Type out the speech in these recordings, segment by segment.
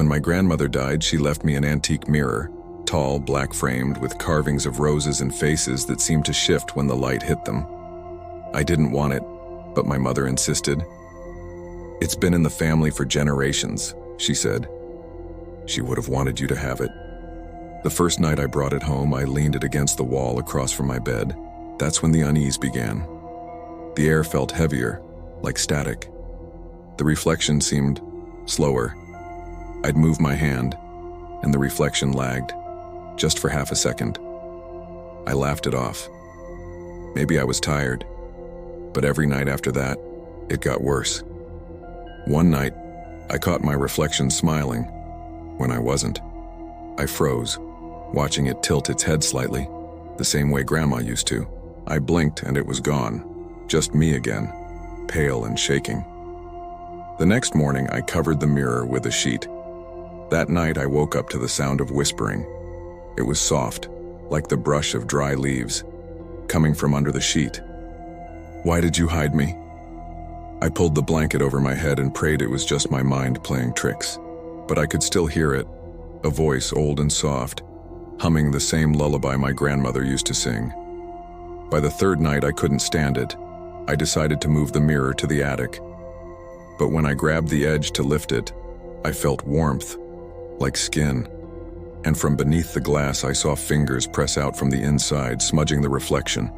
When my grandmother died, she left me an antique mirror, tall, black-framed, with carvings of roses and faces that seemed to shift when the light hit them. I didn't want it, but my mother insisted. "It's been in the family for generations," she said. "She would have wanted you to have it." The first night I brought it home, I leaned it against the wall across from my bed. That's when the unease began. The air felt heavier, like static. The reflection seemed slower. I'd move my hand, and the reflection lagged, just for half a second. I laughed it off. Maybe I was tired, but every night after that, it got worse. One night, I caught my reflection smiling when I wasn't. I froze, watching it tilt its head slightly, the same way Grandma used to. I blinked and it was gone, just me again, pale and shaking. The next morning, I covered the mirror with a sheet. That night, I woke up to the sound of whispering. It was soft, like the brush of dry leaves, coming from under the sheet. "Why did you hide me?" I pulled the blanket over my head and prayed it was just my mind playing tricks. But I could still hear it, a voice old and soft, humming the same lullaby my grandmother used to sing. By the third night, I couldn't stand it. I decided to move the mirror to the attic. But when I grabbed the edge to lift it, I felt warmth, like skin. And from beneath the glass, I saw fingers press out from the inside, smudging the reflection.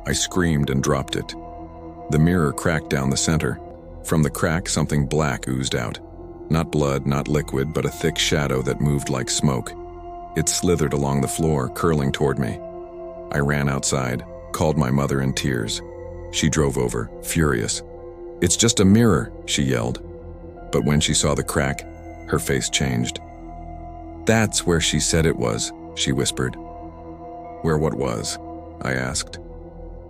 I screamed and dropped it. The mirror cracked down the center. From the crack, something black oozed out. Not blood, not liquid, but a thick shadow that moved like smoke. It slithered along the floor, curling toward me. I ran outside, called my mother in tears. She drove over, furious. "It's just a mirror," she yelled. But when she saw the crack, her face changed. "That's where she said it was," she whispered. "Where what was?" I asked.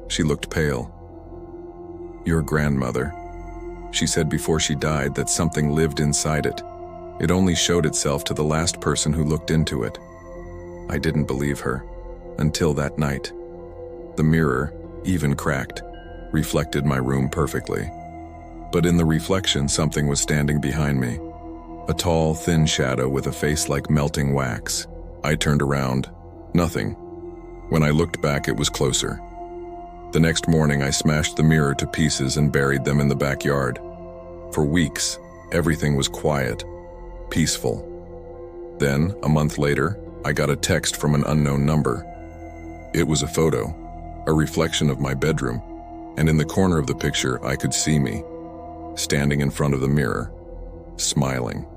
She looked pale. "Your grandmother. She said before she died that something lived inside it. It only showed itself to the last person who looked into it." I didn't believe her, until that night. The mirror, even cracked, reflected my room perfectly. But in the reflection, something was standing behind me. A tall, thin shadow with a face like melting wax. I turned around. Nothing. When I looked back, it was closer. The next morning, I smashed the mirror to pieces and buried them in the backyard. For weeks, everything was quiet, peaceful. Then, a month later, I got a text from an unknown number. It was a photo, a reflection of my bedroom, and in the corner of the picture, I could see me, standing in front of the mirror, smiling.